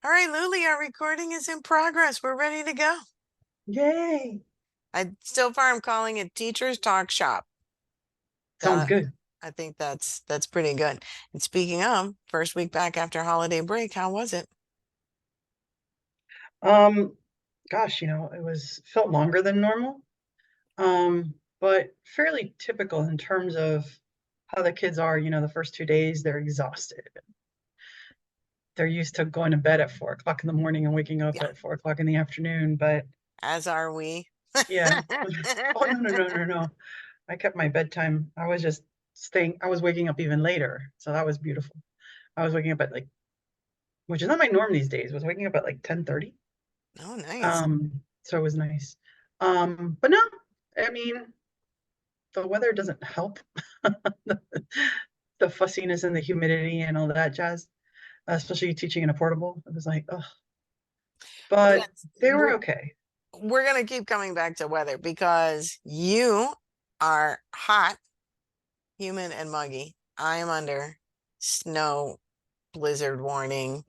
All right, Luly, our recording is in progress. We're ready to go. Yay. So far I'm calling it Teachers Talk Shop. Sounds Uh, good. I think that's pretty good. And speaking of, first week back after holiday break, how was it? Um, Gosh, it was felt longer than normal. But fairly typical in terms of how the kids are, the first 2 days, they're exhausted. They're used to going to bed at 4 o'clock in the morning and waking up Yeah, at 4 o'clock in the afternoon. But as are we. yeah. Oh, no, no, no, no, no. I kept my bedtime. I was waking up even later. So that was beautiful. I was waking up at which is not my norm these days, was waking up at like 10:30. Oh, nice. So it was nice. But no, I mean, the weather doesn't help. The fussiness and the humidity and all that jazz, especially teaching in a portable. It was like, oh, Well, but that's they were okay. we're gonna keep coming back to weather because you are hot, humid, and muggy. I am under snow, blizzard warning,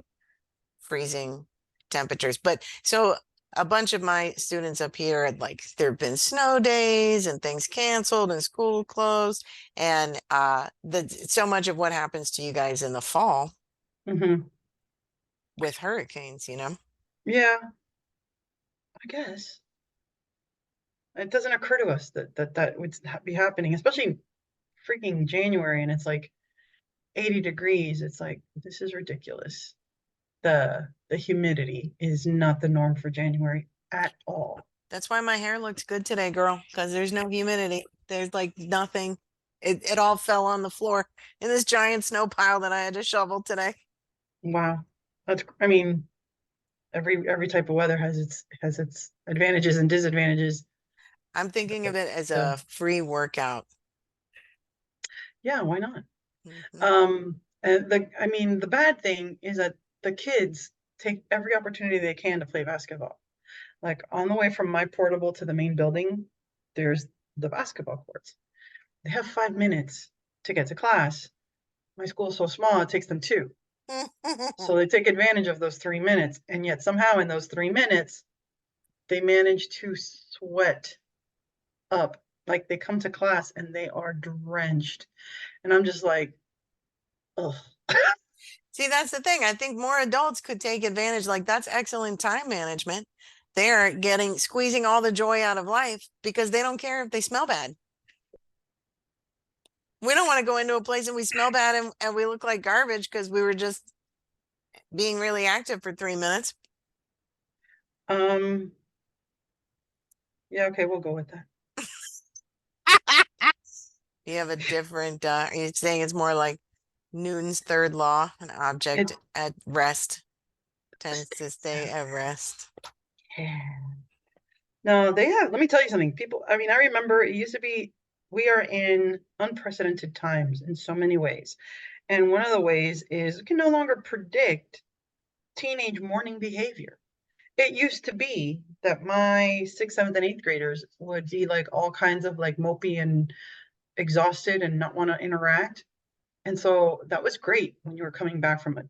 freezing temperatures. But so a bunch of my students up here had like there have been snow days and things canceled and school closed. And the so much of what happens to you guys in the fall Hmm. with hurricanes. Yeah, I guess it doesn't occur to us that would be happening, especially freaking January, and it's like 80 degrees. It's like this is ridiculous. The humidity is not the norm for January at all. That's why my hair looks good today, girl, because there's no humidity. There's like nothing. It all fell on the floor in this giant snow pile that I had to shovel today. Wow. I mean, every type of weather has its advantages and disadvantages. I'm thinking of But it as uh, a free workout. yeah, why not? Mhm. And I mean, the bad thing is that the kids take every opportunity they can to play basketball. Like on the way from my portable to the main building, there's the basketball courts. They have 5 minutes to get to class. My school is so small, it takes them two. So they take advantage of those 3 minutes, and yet somehow in those 3 minutes, they manage to sweat up. Like they come to class and they are drenched. And I'm just like, oh, See, that's the thing. I think more adults could take advantage. Like, that's excellent time management. They're getting squeezing all the joy out of life because they don't care if they smell bad. We don't want to go into a place and we smell bad and we look like garbage because we were just being really active for 3 minutes. um, yeah, okay, we'll go with that. You have a different, are you saying it's more like Newton's third law, an object It, at rest tends to stay at rest. yeah. No, they have, let me tell you something. People, I mean, I remember it used to be, we are in unprecedented times in so many ways. And one of the ways is we can no longer predict teenage morning behavior. It used to be that my sixth, seventh, and eighth graders would be like all kinds of like mopey and exhausted and not want to interact. And so that was great when you were coming back from a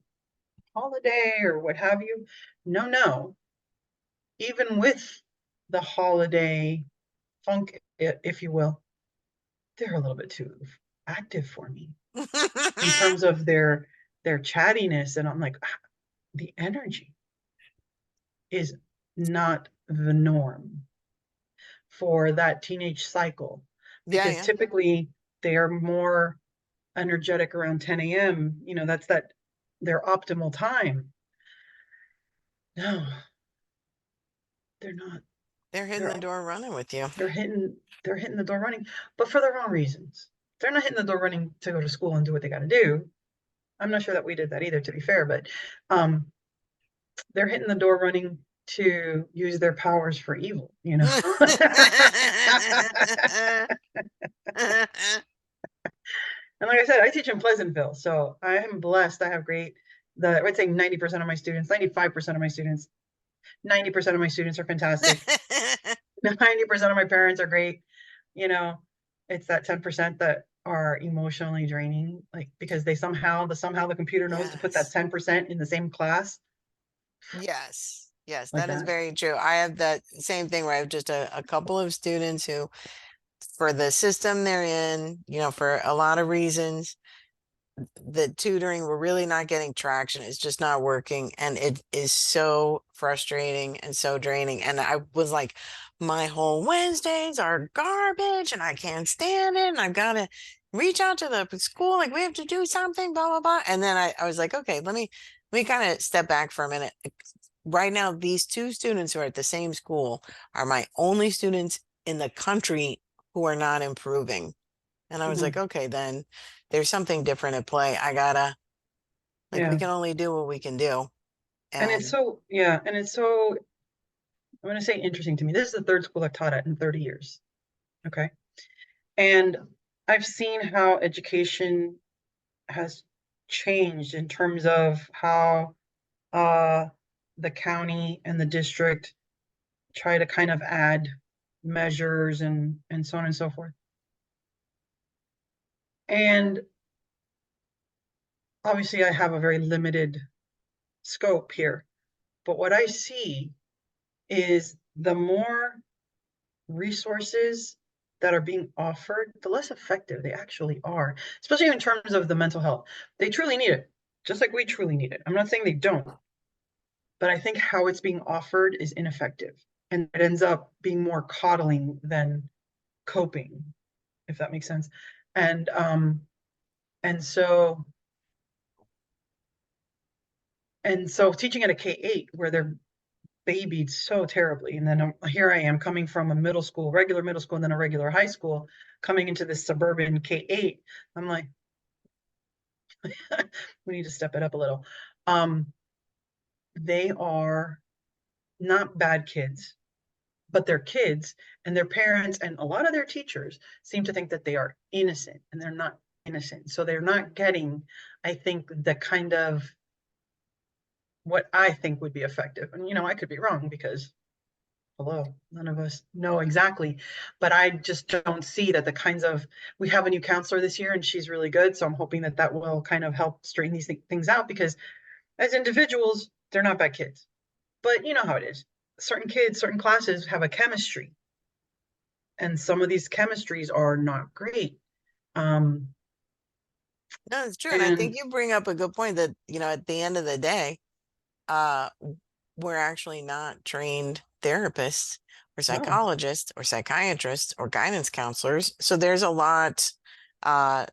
holiday or what have you. No, no. Even with the holiday funk, if you will, they're a little bit too active for me in terms of their chattiness. And I'm like, the energy is not the norm for that teenage cycle Yeah, because yeah. typically they are more energetic around 10 a.m. That's that their optimal time. No, they're not. They're hitting They're the door running with you. they're hitting they're hitting the door running, but for the wrong reasons. They're not hitting the door running to go to school and do what they got to do. I'm not sure that we did that either, to be fair, but um, they're hitting the door running to use their powers for evil. And like I said, I teach in Pleasantville, so I am blessed. I have great. I would say 90% of my students, 95% of my students, 90% of my students are fantastic. 90% of my parents are great. You know, it's that 10% that are emotionally draining, like because they somehow the computer knows to put that Yes. 10% in the same class. Yes. Yes, like that is that. very true. I have that same thing where I have just a couple of students who, for the system they're in, for a lot of reasons, the tutoring, we're really not getting traction. It's just not working. And it is so frustrating and so draining. And I was like, my whole Wednesdays are garbage and I can't stand it. And I've got to reach out to the school. Like, we have to do something, blah, blah, blah. And then I was like, okay, let me kind of step back for a minute. Right now, these two students who are at the same school are my only students in the country who are not improving. And I was like, Mhm. okay, then there's something different at play. Like, we Yeah. can only do what we can do. And it's And so, yeah, and it's so, I'm going to say interesting to me. This is the third school I've taught at in 30 years. Okay. And I've seen how education has changed in terms of how uh, the county and the district try to kind of add measures and so on and so forth. And obviously, I have a very limited scope here, but what I see is the more resources that are being offered, the less effective they actually are, especially in terms of the mental health. They truly need it, just like we truly need it. I'm not saying they don't, but I think how it's being offered is ineffective. And it ends up being more coddling than coping, if that makes sense. And and so and so teaching at a K-8 where they're babied so terribly. And then here I am coming from a middle school, regular middle school, and then a regular high school, coming into this suburban K-8. I'm like, we need to step it up a little. Um, they are not bad kids, but they're kids, and their parents and a lot of their teachers seem to think that they are innocent, and they're not innocent. So they're not getting, I think, the kind of what I think would be effective. And, I could be wrong because hello, none of us know exactly, but I just don't see that the kinds of, we have a new counselor this year and she's really good. So I'm hoping that that will kind of help straighten these things out because as individuals, they're not bad kids. But you know how it is. Certain kids, certain classes have a chemistry, and some of these chemistries are not great. Um, no, it's true. And I think and you bring up a good point that, at the end of the day, uh, we're actually not trained therapists or no, psychologists or psychiatrists or guidance counselors. So there's a lot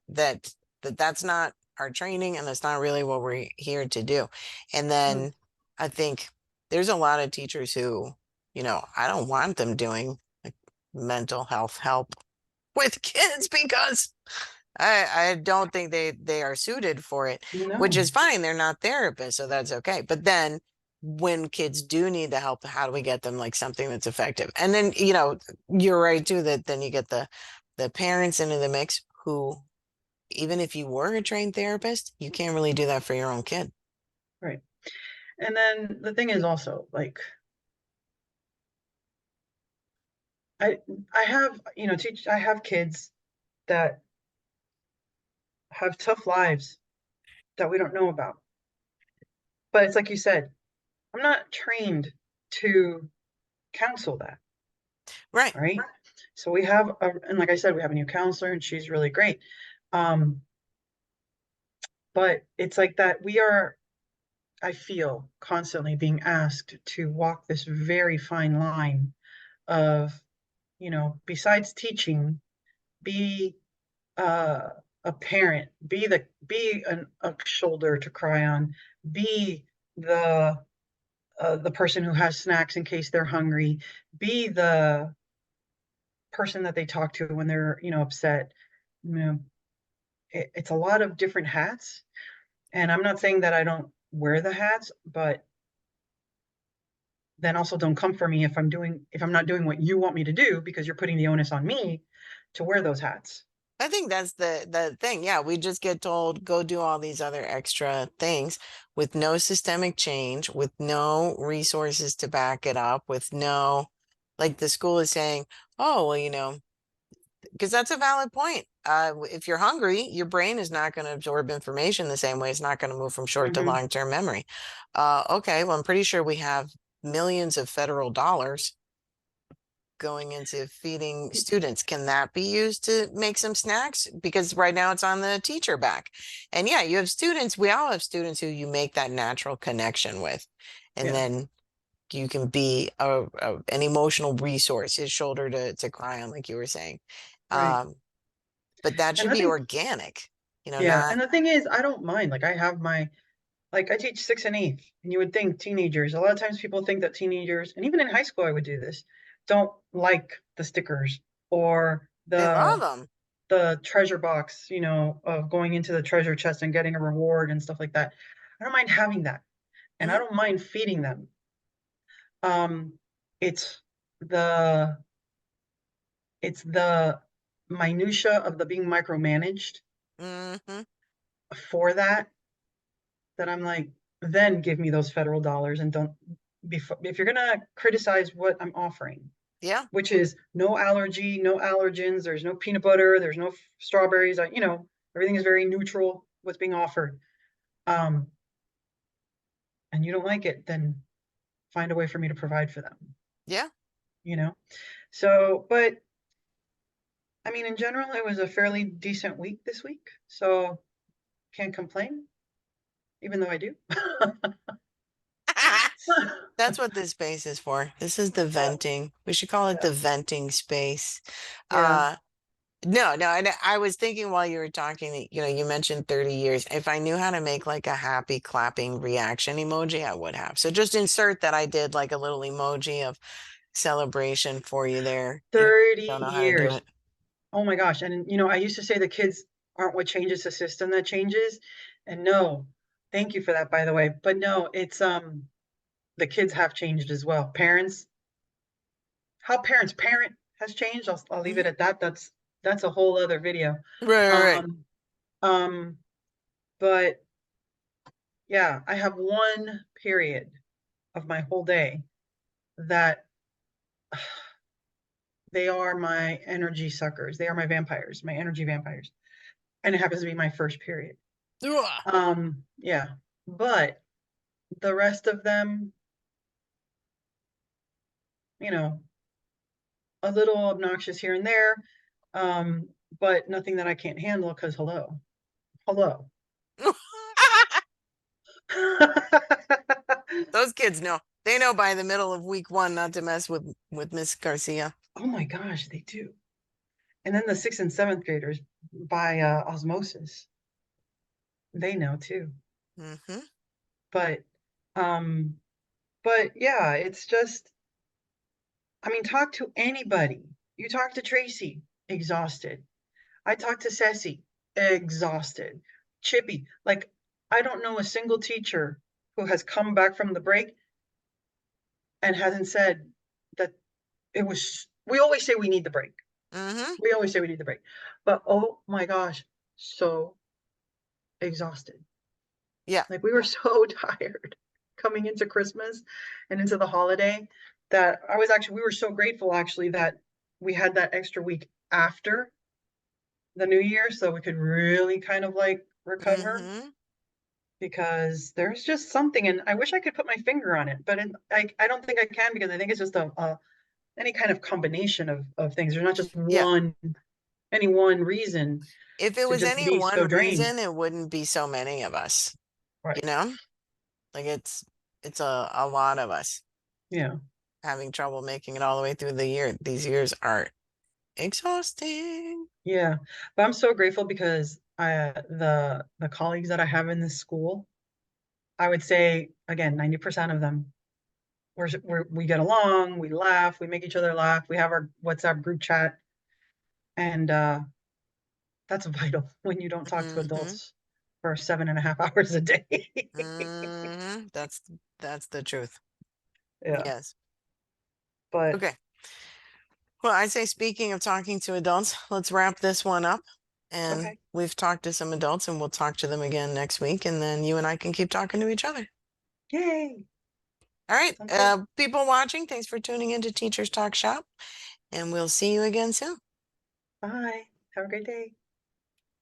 that's not our training and that's not really what we're here to do. And no, then I think there's a lot of teachers who, I don't want them doing like mental health help with kids because I don't think they are suited for it, which no, is fine. They're not therapists, so that's okay. But then when kids do need the help, how do we get them like something that's effective? And then, you're right too that then you get the parents into the mix who, even if you were a trained therapist, you can't really do that for your own kid. right. And then the thing is also like I I have, I have kids that have tough lives that we don't know about. But it's like you said, I'm not trained to counsel that, Right. right? So we have, and like I said, we have a new counselor and she's really great. Um, but it's like that we are, I feel, constantly being asked to walk this very fine line of, besides teaching, be uh, a parent, be a shoulder to cry on, be the person who has snacks in case they're hungry, be the person that they talk to when they're, upset. You know, it's a lot of different hats. And I'm not saying that I don't wear the hats, but then also don't come for me if I'm not doing what you want me to do because you're putting the onus on me to wear those hats. I think that's the thing. Yeah, we just get told go do all these other extra things with no systemic change, with no resources to back it up, with no, like the school is saying, oh, well, because that's a valid point. If you're hungry, your brain is not going to absorb information the same way. It's not going to move from short to Hmm. long-term memory. Okay, well, I'm pretty sure we have millions of federal dollars going into feeding students. Can that be used to make some snacks? Because right now it's on the teacher back. And yeah, you have students, we all have students who you make that natural connection with. And Yeah, then you can be an emotional resource, his shoulder to cry on, like you were saying. right. Um, but that And should I be think, organic, yeah, not, and the thing is, I don't mind. Like I have my, like I teach sixth and eighth, and you would think teenagers, a lot of times people think that teenagers, and even in high school I would do this, don't like the stickers or they love them. the treasure box, of going into the treasure chest and getting a reward and stuff like that. I don't mind having that, and I Hmm. don't mind feeding them. Um, it's the it's the minutia of the being micromanaged Hmm. for that I'm like, then give me those federal dollars and don't if you're gonna criticize what I'm offering, Yeah. which is no allergy, no allergens, there's no peanut butter, there's no strawberries, everything is very neutral what's being offered. Um, and you don't like it, then find a way for me to provide for them, Yeah. you know? So, but I mean, in general, it was a fairly decent week this week. So can't complain, even though I do. That's what this space is for. This is the Yeah, venting. We should call it yeah, the venting space. yeah. Uh, no, no, and I was thinking while you were talking, that, you mentioned 30 years. If I knew how to make like a happy clapping reaction emoji, I would have. So just insert that I did like a little emoji of celebration for you there. If you 30 don't know how to do years. it. Oh my gosh. And I used to say the kids aren't what changes, the system that changes. And no, thank you for that, by the way. But no, it's the kids have changed as well. How parents parent has changed. I'll leave it Mhm. at that. That's a whole other video. Right, right, right. Um, um, but yeah, I have one period of my whole day that they are my energy suckers. They are my vampires, my energy vampires. And it happens to be my first period. Ugh. Yeah. But the rest of them, you know, a little obnoxious here and there, um, but nothing that I can't handle because hello, hello. Those kids know. They know by the middle of week one not to mess with Miss Garcia. Oh my gosh, they do. And then the sixth and seventh graders by osmosis, they know too. Hmm. But um, but yeah, it's just, I mean, talk to anybody. You talk to Tracy, exhausted. I talked to Ceci, exhausted. Chippy, like, I don't know a single teacher who has come back from the break and hasn't said that it was. We always say we need the break. Hmm. We always say we need the break. But oh my gosh, so exhausted. Yeah. Like, we were so tired coming into Christmas and into the holiday that we were so grateful actually that we had that extra week after the new year so we could really kind of like recover Hmm. because there's just something, and I wish I could put my finger on it, but I don't think I can because I think it's just any kind of combination of things. There's not just Yeah. any one reason If it to was just any be so one drained. reason, it wouldn't be so many of us, you Right. know? Like it's a lot of us Yeah. having trouble making it all the way through the year. These years are exhausting. Yeah. But I'm so grateful because the colleagues that I have in this school, I would say again, 90% of them we get along, we laugh, we make each other laugh, we have our WhatsApp group chat, and that's vital when you don't talk to Hmm. adults for 7.5 hours a day. That's the truth. Yeah. Yes. But Okay. Well, I say speaking of talking to adults, let's wrap this one up. And okay. we've talked to some adults and we'll talk to them again next week. And then you and I can keep talking to each other. Yay. All right. Sounds good. People watching, thanks for tuning into Teachers Talk Shop. And we'll see you again soon. Bye. Have a great day.